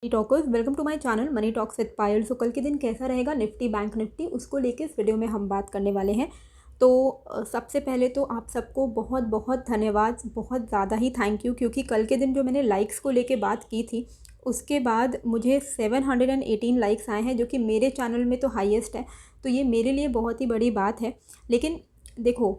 Money talkers, welcome to my channel money talks with Payal. So कल के दिन कैसा रहेगा निफ्टी बैंक निफ्टी, उसको लेके इस वीडियो में हम बात करने वाले हैं। तो सबसे पहले तो आप सबको बहुत बहुत धन्यवाद, बहुत ज़्यादा ही थैंक यू, क्योंकि कल के दिन जो मैंने लाइक्स को लेके बात की थी उसके बाद मुझे 718 लाइक्स आए हैं, जो कि मेरे चैनल में तो हाईएस्ट है। तो ये मेरे लिए बहुत ही बड़ी बात है। लेकिन देखो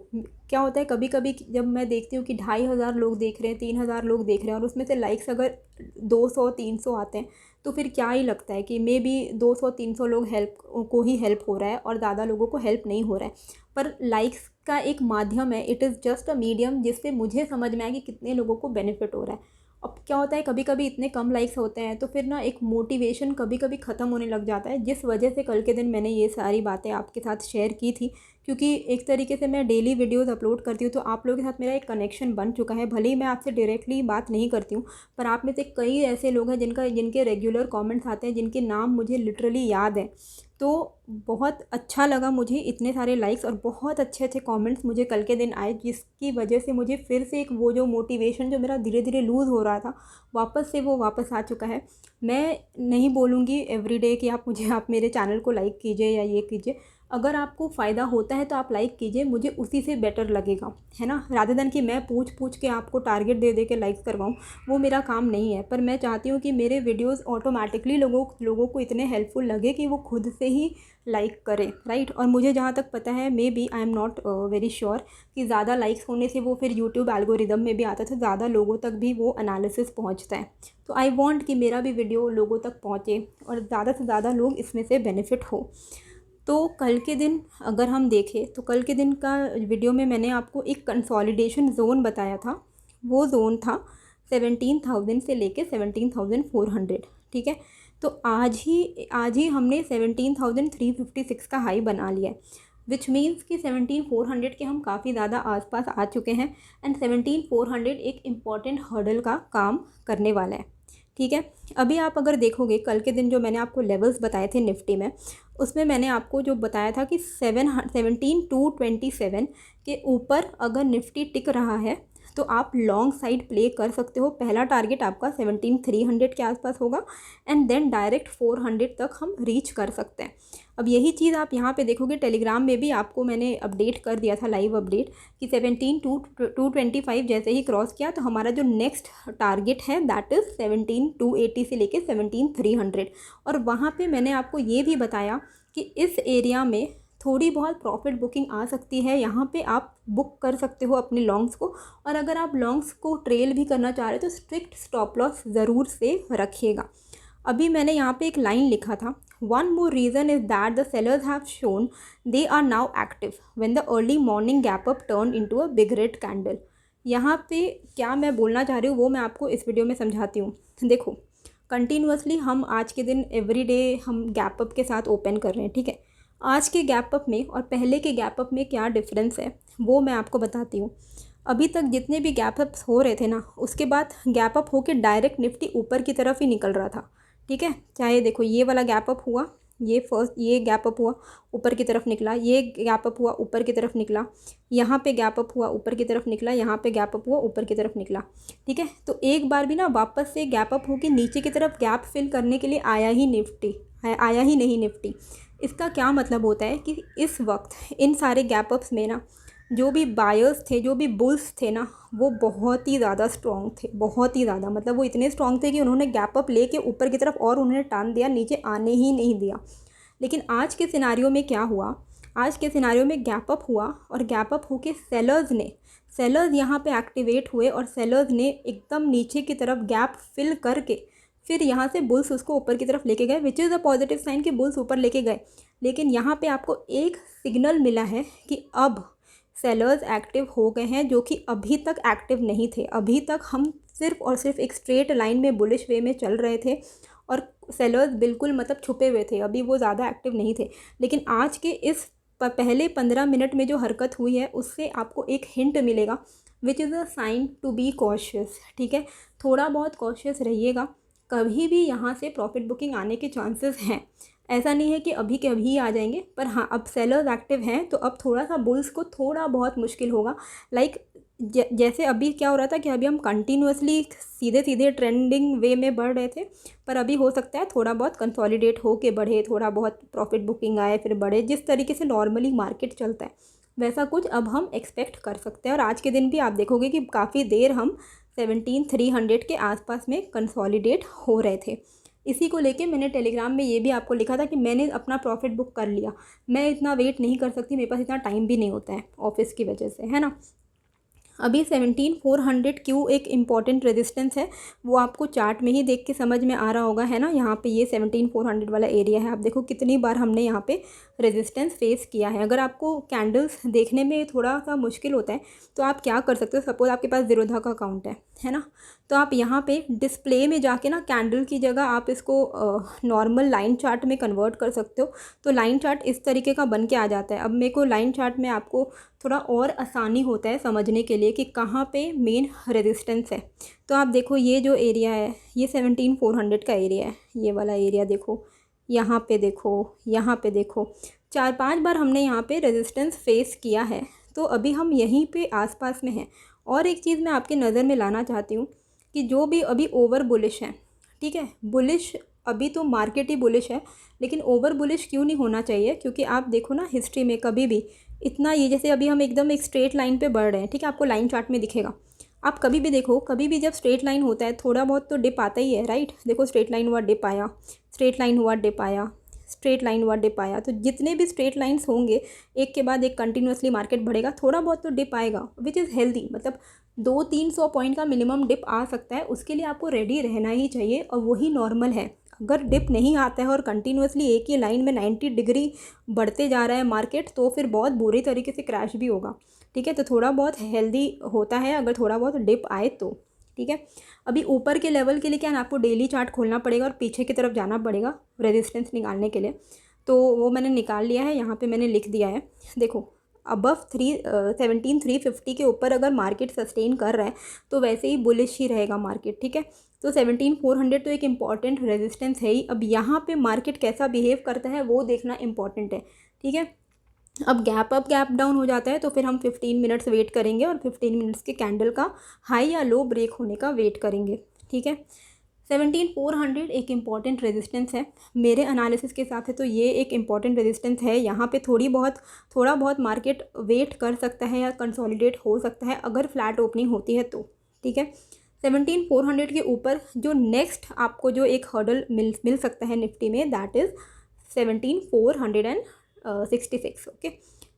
क्या होता है, कभी कभी जब मैं देखती हूँ कि 2,500 लोग देख रहे हैं, 3,000 लोग देख रहे हैं और उसमें से लाइक्स अगर 200-300 आते हैं तो फिर क्या ही लगता है कि मे बी 200-300 लोग हेल्प को ही हेल्प हो रहा है और ज़्यादा लोगों को हेल्प नहीं हो रहा है। पर लाइक्स का एक माध्यम है, it is just a medium, जिससे मुझे समझ में आया कि कितने लोगों को बेनिफिट हो रहा है। अब क्या होता है, कभी कभी इतने कम लाइक्स होते हैं तो फिर ना एक मोटिवेशन कभी कभी ख़त्म होने लग जाता है, जिस वजह से कल के दिन मैंने ये सारी बातें आपके साथ शेयर की थी। क्योंकि एक तरीके से मैं डेली वीडियोस अपलोड करती हूँ तो आप लोगों के साथ मेरा एक कनेक्शन बन चुका है। भले ही मैं आपसे डायरेक्टली बात नहीं करती हूँ, पर आप में से कई ऐसे लोग हैं जिनके रेगुलर कमेंट्स आते हैं, जिनके नाम मुझे लिटरली याद है। तो बहुत अच्छा लगा मुझे, इतने सारे लाइक्स और बहुत अच्छे अच्छे कमेंट्स मुझे कल के दिन आए, जिसकी वजह से मुझे फिर से एक वो जो मोटिवेशन जो मेरा धीरे धीरे लूज़ हो रहा था, वापस से वो वापस आ चुका है। मैं नहीं बोलूँगी एवरीडे कि आप मेरे चैनल को लाइक कीजिए या ये कीजिए। अगर आपको फ़ायदा होता है तो आप लाइक कीजिए, मुझे उसी से बेटर लगेगा, है ना। रादर देन कि मैं पूछ पूछ के आपको टारगेट दे दे के लाइक करवाऊँ, वो मेरा काम नहीं है। पर मैं चाहती हूँ कि मेरे वीडियोस ऑटोमेटिकली लोगों को इतने हेल्पफुल लगे कि वो खुद से ही लाइक करें, राइट। और मुझे जहाँ तक पता है, maybe I am not very sure कि ज़्यादा लाइक्स होने से वो फिर यूट्यूब एल्गोरिदम में भी आता है तो ज़्यादा लोगों तक भी वो एनालिसिस पहुँचता है। तो आई वॉन्ट कि मेरा भी वीडियो लोगों तक पहुँचे और ज़्यादा से ज़्यादा लोग इसमें से बेनिफिट हो। तो कल के दिन अगर हम देखें तो कल के दिन का वीडियो में मैंने आपको एक कंसोलिडेशन जोन बताया था। वो जोन था 17,000 से लेके 17,400, ठीक है। तो आज ही हमने 17,356 का हाई बना लिया है, विच मीन्स कि 17,400 के हम काफ़ी ज़्यादा आसपास आ चुके हैं। एंड 17,400 एक इम्पॉर्टेंट हर्डल का काम करने वाला है, ठीक है। अभी आप अगर देखोगे कल के दिन जो मैंने आपको लेवल्स बताए थे निफ्टी में, उसमें मैंने आपको जो बताया था कि 17,227 के ऊपर अगर निफ्टी टिक रहा है तो आप लॉन्ग साइड प्ले कर सकते हो। पहला टारगेट आपका 17,300 के आसपास होगा एंड देन डायरेक्ट 400 तक हम रीच कर सकते हैं। अब यही चीज़ आप यहाँ पे देखोगे, टेलीग्राम में भी आपको मैंने अपडेट कर दिया था, लाइव अपडेट, कि 17,225 जैसे ही क्रॉस किया तो हमारा जो नेक्स्ट टारगेट है दैट इज़ 17,280 से लेके 17,300। और वहाँ पे मैंने आपको ये भी बताया कि इस एरिया में थोड़ी बहुत प्रॉफिट बुकिंग आ सकती है, यहाँ पे आप बुक कर सकते हो अपने लॉन्ग्स को। और अगर आप लॉन्ग्स को ट्रेल भी करना चाह रहे हो तो स्ट्रिक्ट स्टॉप लॉस ज़रूर से रखिएगा। अभी मैंने यहाँ पे एक लाइन लिखा था, one more reason is that the sellers have shown they are now active when the early morning gap up turn into a big red candle. यहाँ पे क्या मैं बोलना चाह रही हूँ वो मैं आपको इस वीडियो में समझाती हूँ। देखो, कंटिन्यूसली हम आज के दिन एवरीडे हम गैप अप के साथ ओपन कर रहे हैं, ठीक है। आज के गैप अप में और पहले के गैप अप में क्या डिफरेंस है वो मैं आपको बताती हूँ। अभी तक जितने भी गैप अप्स हो रहे थे ना, उसके बाद गैप अप होके डायरेक्ट निफ्टी ऊपर की तरफ ही निकल रहा था, ठीक है। चाहे देखो ये वाला गैप अप हुआ, ये गैप अप हुआ ऊपर की तरफ निकला, ये गैप अप हुआ ऊपर की तरफ निकला, यहाँ पे गैप अप हुआ ऊपर की तरफ निकला, यहाँ पे गैप अप हुआ ऊपर की तरफ निकला, ठीक है। तो एक बार भी ना वापस से गैप अप होके नीचे की तरफ गैप फिल करने के लिए आया ही नहीं निफ्टी। इसका क्या मतलब होता है कि इस वक्त इन सारे गैप अप्स में ना जो भी बायर्स थे, जो भी बुल्स थे ना, वो बहुत ही ज़्यादा स्ट्रॉन्ग थे, बहुत ही ज़्यादा, मतलब वो इतने स्ट्रॉन्ग थे कि उन्होंने गैप अप लेके ऊपर की तरफ और उन्होंने टान दिया, नीचे आने ही नहीं दिया। लेकिन आज के सिनारियो में क्या हुआ, आज के सिनारियो में गैप अप हुआ और गैप अप होके सेलर्स यहाँ पे एक्टिवेट हुए और सेलर्स ने एकदम नीचे की तरफ गैप फिल करके फिर यहाँ से बुल्स उसको ऊपर की तरफ लेके गए, which is a positive sign कि बुल्स ऊपर लेके गए। लेकिन यहाँ पे आपको एक सिग्नल मिला है कि अब सेलर्स एक्टिव हो गए हैं, जो कि अभी तक एक्टिव नहीं थे। अभी तक हम सिर्फ और सिर्फ एक स्ट्रेट लाइन में बुलिश वे में चल रहे थे और सेलर्स बिल्कुल मतलब छुपे हुए थे, अभी वो ज़्यादा एक्टिव नहीं थे। लेकिन आज के इस पहले 15 मिनट में जो हरकत हुई है उससे आपको एक हिंट मिलेगा, विच is a sign to be cautious, ठीक है। थोड़ा बहुत कॉशियस रहिएगा, कभी भी यहाँ से प्रॉफिट बुकिंग आने के चांसेस हैं। ऐसा नहीं है कि अभी के अभी आ जाएंगे, पर हाँ अब सेलर्स एक्टिव हैं तो अब थोड़ा सा बुल्स को थोड़ा बहुत मुश्किल होगा। लाइक जैसे अभी क्या हो रहा था कि अभी हम कंटिन्यूअसली सीधे सीधे ट्रेंडिंग वे में बढ़ रहे थे, पर अभी हो सकता है थोड़ा बहुत कंसोलिडेट हो के बढ़े, थोड़ा बहुत प्रॉफिट बुकिंग आए फिर बढ़े, जिस तरीके से नॉर्मली मार्केट चलता है वैसा कुछ अब हम एक्सपेक्ट कर सकते हैं। और आज के दिन भी आप देखोगे कि काफ़ी देर हम 17,300 के आसपास में कंसोलिडेट हो रहे थे। इसी को लेके मैंने टेलीग्राम में ये भी आपको लिखा था कि मैंने अपना प्रॉफिट बुक कर लिया, मैं इतना वेट नहीं कर सकती, मेरे पास इतना टाइम भी नहीं होता है ऑफिस की वजह से, है ना। अभी 17,400 क्यों एक इम्पॉर्टेंट रेजिस्टेंस है वो आपको चार्ट में ही देख के समझ में आ रहा होगा, है ना। यहाँ पे ये 17,400 वाला एरिया है, आप देखो कितनी बार हमने यहाँ पे रेजिस्टेंस फेस किया है। अगर आपको कैंडल्स देखने में थोड़ा सा मुश्किल होता है तो आप क्या कर सकते हो, सपोज आपके पास ज़ीरोधा का अकाउंट है ना, तो आप यहाँ पे डिस्प्ले में जाके ना कैंडल की जगह आप इसको नॉर्मल लाइन चार्ट में कन्वर्ट कर सकते हो। तो लाइन चार्ट इस तरीके का बन के आ जाता है। अब मेरे को लाइन चार्ट में आपको थोड़ा और आसानी होता है समझने के लिए कि कहाँ पे मेन रेजिस्टेंस है। तो आप देखो ये जो एरिया है ये 17,400 का एरिया है, ये वाला एरिया देखो, यहाँ पे देखो, यहाँ पे देखो, 4-5 बार हमने यहाँ पे रेजिस्टेंस फेस किया है। तो अभी हम यहीं पे आसपास में हैं। और एक चीज़ मैं आपके नज़र में लाना चाहती हूँ कि जो भी अभी ओवर बुलिश है, ठीक है, बुलिश अभी तो मार्केट ही बुलिश है, लेकिन ओवर बुलिश क्यों नहीं होना चाहिए, क्योंकि आप देखो ना हिस्ट्री में कभी भी इतना, ये जैसे अभी हम एकदम एक स्ट्रेट लाइन पे बढ़ रहे हैं, ठीक है, आपको लाइन चार्ट में दिखेगा। आप कभी भी देखो, कभी भी जब स्ट्रेट लाइन होता है थोड़ा बहुत तो डिप आता ही है, राइट। देखो स्ट्रेट लाइन हुआ डिप आया, स्ट्रेट लाइन हुआ डिप आया, स्ट्रेट लाइन हुआ डिप आया। तो जितने भी स्ट्रेट लाइंस होंगे एक के बाद एक कंटिन्यूसली मार्केट बढ़ेगा, थोड़ा बहुत तो डिप आएगा, विच इज़ हेल्दी। मतलब 200-300 पॉइंट का मिनिमम डिप आ सकता है, उसके लिए आपको रेडी रहना ही चाहिए और वही नॉर्मल है। अगर डिप नहीं आता है और कंटिन्यूसली एक ही लाइन में 90 डिग्री बढ़ते जा रहा है मार्केट, तो फिर बहुत बुरी तरीके से क्रैश भी होगा, ठीक है। तो थोड़ा बहुत हेल्दी होता है अगर थोड़ा बहुत डिप आए तो, ठीक है। अभी ऊपर के लेवल के लिए क्या है, आपको डेली चार्ट खोलना पड़ेगा और पीछे की तरफ जाना पड़ेगा रेजिस्टेंस निकालने के लिए। तो वो मैंने निकाल लिया है, यहाँ पे मैंने लिख दिया है। देखो अबव 17,350 के ऊपर अगर मार्केट सस्टेन कर रहा है तो वैसे ही बुलिश ही रहेगा मार्केट, ठीक है। तो 17,400 तो एक इम्पॉर्टेंट रेजिस्टेंस है ही। अब यहाँ पे मार्केट कैसा बिहेव करता है वो देखना इम्पॉर्टेंट है, ठीक है। अब गैप अप गैप डाउन हो जाता है तो फिर हम 15 मिनट्स वेट करेंगे और 15 मिनट्स के कैंडल का हाई या लो ब्रेक होने का वेट करेंगे, ठीक है। 17,400 एक इम्पॉर्टेंट रेजिस्टेंस है मेरे एनालिसिस के हिसाब से, तो ये एक इम्पॉर्टेंट रेजिस्टेंस है। यहाँ पे थोड़ा बहुत मार्केट वेट कर सकता है या कंसोलिडेट हो सकता है अगर फ्लैट ओपनिंग होती है तो, ठीक है। 17,400 के ऊपर जो नेक्स्ट आपको जो एक हर्डल मिल सकता है निफ्टी में, दैट इज़ 17,466, ओके।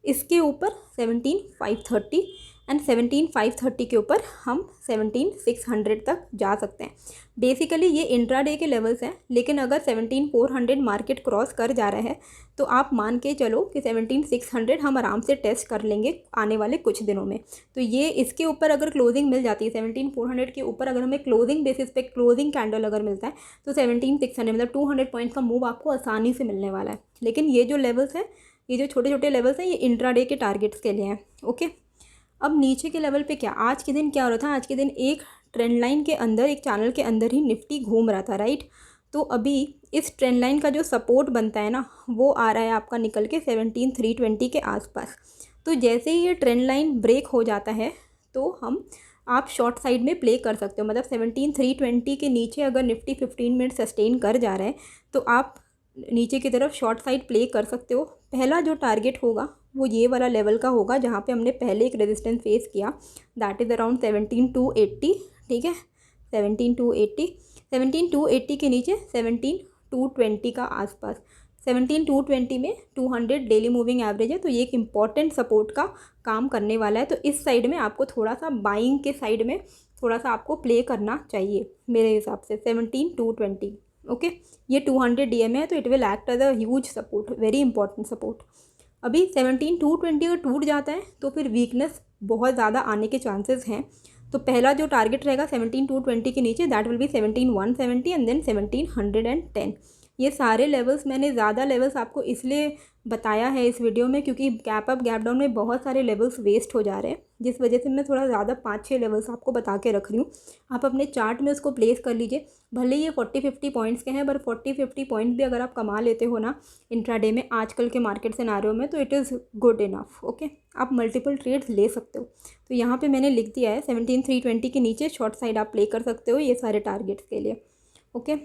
इसके ऊपर 17,530 एंड 17,530 के ऊपर हम 17,600 तक जा सकते हैं। बेसिकली ये इंट्राडे के लेवल्स हैं, लेकिन अगर 17,400 मार्केट क्रॉस कर जा रहा है तो आप मान के चलो कि 17,600 हम आराम से टेस्ट कर लेंगे आने वाले कुछ दिनों में। तो ये इसके ऊपर अगर क्लोजिंग मिल जाती है, 17,400 के ऊपर अगर हमें क्लोजिंग बेसिस पे क्लोजिंग कैंडल अगर मिलता है तो 17,600 मतलब 200 पॉइंट का मूव आपको आसानी से मिलने वाला है। लेकिन ये जो लेवल्स हैं, ये जो छोटे छोटे लेवल्स हैं, ये इंट्राडे के टारगेट्स के लिए हैं, ओके। अब नीचे के लेवल पे क्या, आज के दिन क्या हो रहा था, आज के दिन एक ट्रेंड लाइन के अंदर, एक चैनल के अंदर ही निफ्टी घूम रहा था, राइट। तो अभी इस ट्रेंड लाइन का जो सपोर्ट बनता है ना, वो आ रहा है आपका निकल के 17,320 के आसपास। तो जैसे ही ये ट्रेंड लाइन ब्रेक हो जाता है तो आप शॉर्ट साइड में प्ले कर सकते हो। मतलब 17,320 के नीचे अगर निफ्टी 15 मिनट सस्टेन कर जा रहा है तो आप नीचे की तरफ शॉर्ट साइड प्ले कर सकते हो। पहला जो टारगेट होगा वो ये वाला लेवल का होगा जहाँ पे हमने पहले एक रेजिस्टेंस फेस किया, दैट इज़ अराउंड 17,280, ठीक है। 17,280 के नीचे 17,220 का आसपास, 17,220 में 200 डेली मूविंग एवरेज है, तो ये एक इम्पॉर्टेंट सपोर्ट का काम करने वाला है। तो इस साइड में आपको थोड़ा सा बाइंग के साइड में थोड़ा सा आपको प्ले करना चाहिए मेरे हिसाब से 17,220, ओके। ये 200 DM है तो it will act as a huge support, very important support. अभी 17,220 अगर टूट जाता है तो फिर वीकनेस बहुत ज़्यादा आने के चांसेस हैं। तो पहला जो टारगेट रहेगा 17,220 के नीचे, that will be 17,170 and then 17,110। ये सारे लेवल्स मैंने ज़्यादा लेवल्स आपको इसलिए बताया है इस वीडियो में क्योंकि गैप अप गैप डाउन में बहुत सारे लेवल्स वेस्ट हो जा रहे हैं, जिस वजह से मैं थोड़ा ज़्यादा 5-6 लेवल्स आपको बता के रख रही हूँ। आप अपने चार्ट में उसको प्लेस कर लीजिए। भले ये 40-50 पॉइंट्स के हैं, पर 40-50 पॉइंट भी अगर आप कमा लेते हो ना इंट्राडे में आजकल के मार्केट सिनारियो में, तो it is good enough. Okay, आप मल्टीपल ट्रेड्स ले सकते हो। तो यहाँ पर मैंने लिख दिया है 17,320 के नीचे शॉर्ट साइड आप प्ले कर सकते हो ये सारे टारगेट्स के लिए। ओके,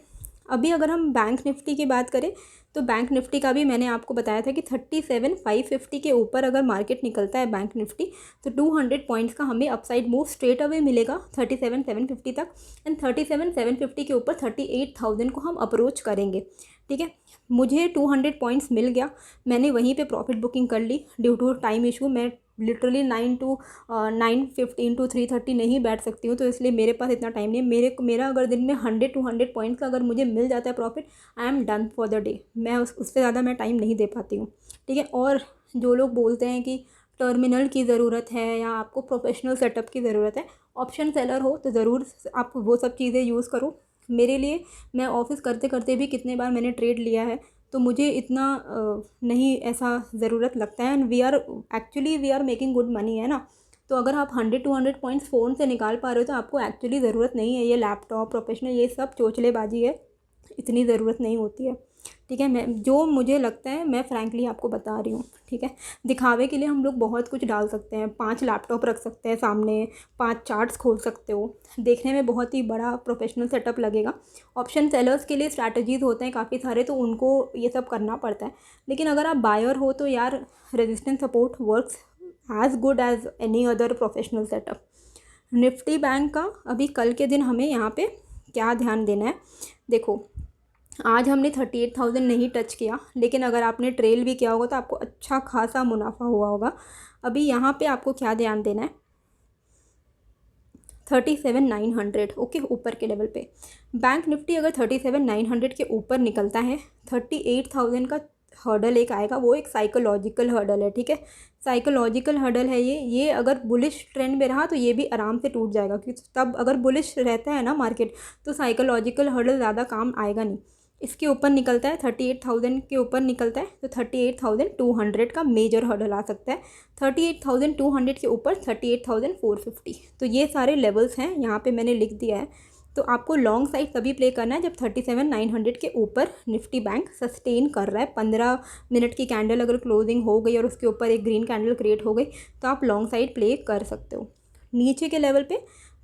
अभी अगर हम बैंक निफ्टी की बात करें तो बैंक निफ्टी का भी मैंने आपको बताया था कि 37,550 के ऊपर अगर मार्केट निकलता है बैंक निफ्टी तो 200 पॉइंट्स का हमें अपसाइड मूव स्ट्रेट अवे मिलेगा 37,750 तक। एंड 37,750 के ऊपर 38,000 को हम अप्रोच करेंगे। ठीक है, मुझे 200 पॉइंट्स मिल गया, मैंने वहीं पे प्रॉफिट बुकिंग कर ली। ड्यू टू टाइम इशू मैं लिटरली 9:15 to 3:30 नहीं बैठ सकती हूँ, तो इसलिए मेरे पास इतना टाइम नहीं है। मेरा अगर दिन में 100-200 पॉइंट्स का अगर मुझे मिल जाता है profit, I am done for the day. मैं उससे ज़्यादा मैं टाइम नहीं दे पाती हूँ। ठीक है, और जो लोग बोलते हैं कि टर्मिनल की ज़रूरत है या आपको प्रोफेशनल सेटअप की ज़रूरत है, ऑप्शन सेलर हो तो ज़रूर आप वो सब चीज़ें यूज़ करो। मेरे लिए, मैं ऑफिस करते करते भी कितने बार मैंने ट्रेड लिया है, तो मुझे इतना नहीं ऐसा ज़रूरत लगता है। And we are making good money, है ना। तो अगर आप 100-200 पॉइंट्स फ़ोन से निकाल पा रहे हो तो आपको एक्चुअली ज़रूरत नहीं है ये लैपटॉप प्रोफेशनल ये सब चोचलेबाजी है, इतनी ज़रूरत नहीं होती है। ठीक है, मैं जो मुझे लगता है मैं फ्रैंकली आपको बता रही हूँ। ठीक है, दिखावे के लिए हम लोग बहुत कुछ डाल सकते हैं, 5 लैपटॉप रख सकते हैं सामने, 5 चार्ट्स खोल सकते हो, देखने में बहुत ही बड़ा प्रोफेशनल सेटअप लगेगा। ऑप्शन सेलर्स के लिए स्ट्रैटेजीज़ होते हैं काफ़ी सारे, तो उनको ये सब करना पड़ता है। लेकिन अगर आप बायर हो तो यार resistance support works as good as any other professional setup. Nifty bank का अभी कल के दिन हमें यहाँ पे क्या ध्यान देना है, देखो आज हमने 38,000 नहीं टच किया, लेकिन अगर आपने ट्रेल भी किया होगा तो आपको अच्छा खासा मुनाफा हुआ होगा। अभी यहाँ पे आपको क्या ध्यान देना है, 37,900 ओके, ऊपर के लेवल पे बैंक निफ्टी अगर 37,900 के ऊपर निकलता है, 38,000 का हर्डल एक आएगा, वो एक साइकोलॉजिकल हर्डल है। ठीक है, साइकोलॉजिकल हर्डल है ये अगर बुलिश ट्रेंड में रहा तो ये भी आराम से टूट जाएगा, क्योंकि तब अगर बुलिश रहता है ना मार्केट तो साइकोलॉजिकल हर्डल ज़्यादा काम आएगा नहीं। इसके ऊपर निकलता है 38,000 के ऊपर निकलता है तो 38,200 का मेजर हर्डल आ सकता है। 38,200 के ऊपर 38,450, तो ये सारे लेवल्स हैं, यहाँ पे मैंने लिख दिया है। तो आपको लॉन्ग साइड तभी प्ले करना है जब 37,900 के ऊपर निफ्टी बैंक सस्टेन कर रहा है। 15 मिनट की कैंडल अगर क्लोजिंग हो गई और उसके ऊपर एक ग्रीन कैंडल क्रिएट हो गई तो आप लॉन्ग साइड प्ले कर सकते हो। नीचे के लेवल पे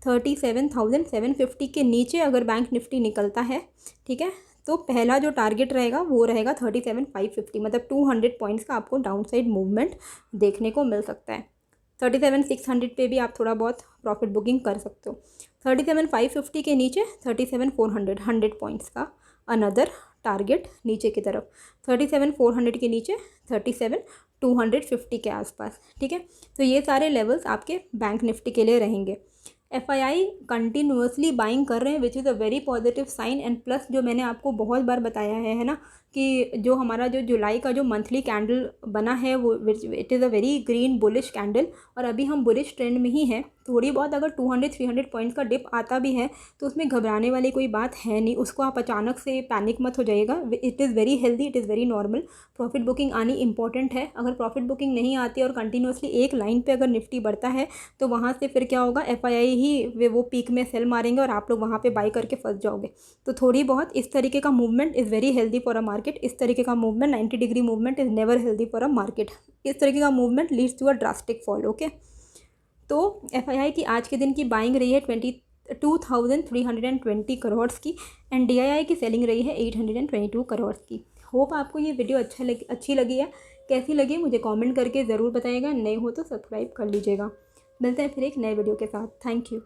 37,750 के नीचे अगर बैंक निफ्टी निकलता है, ठीक है, तो पहला जो टारगेट रहेगा वो रहेगा 37,550, मतलब 200 पॉइंट्स का आपको डाउन साइड मूवमेंट देखने को मिल सकता है। 37,600 पे भी आप थोड़ा बहुत प्रॉफिट बुकिंग कर सकते हो। 37,550 के नीचे 37,400, 100 पॉइंट्स का अनदर टारगेट नीचे की तरफ। 37,400 के नीचे 37,250 के आसपास। ठीक है, तो ये सारे लेवल्स आपके बैंक निफ्टी के लिए रहेंगे। FII कंटिन्यूसली बाइंग कर रहे हैं, which is a very positive sign. And plus जो मैंने आपको बहुत बार बताया है ना, कि जो हमारा जो जुलाई का जो मंथली कैंडल बना है वो it is a very green bullish candle, और अभी हम बुलिश ट्रेंड में ही हैं। थोड़ी बहुत अगर 200-300 पॉइंट्स का डिप आता भी है तो उसमें घबराने वाली कोई बात है नहीं, उसको आप अचानक से पैनिक मत हो जाइएगा। It is very healthy, it is very normal. Profit booking आनी इंपॉर्टेंट है। अगर प्रॉफिट बुकिंग नहीं आती और कंटिन्यूसली एक लाइन पे अगर निफ्टी बढ़ता है तो वहाँ से फिर क्या होगा, FII ही वो पीक में सेल मारेंगे और आप लोग वहाँ पे बाई करके फंस जाओगे। तो थोड़ी बहुत इस तरीके का movement is very healthy for a market. इस तरीके का movement 90 degree movement is never healthy for a market. इस तरीके का movement leads to a drastic fall. Okay, तो FII की आज के दिन की बाइंग रही है 22,320 करोड़ की, एंड DII की सेलिंग रही है 822 करोड़ की। होप आपको ये वीडियो अच्छी लगी है। कैसी लगी मुझे कमेंट करके ज़रूर बताइएगा। नए हो तो सब्सक्राइब कर लीजिएगा। मिलते हैं फिर एक नए वीडियो के साथ। Thank you.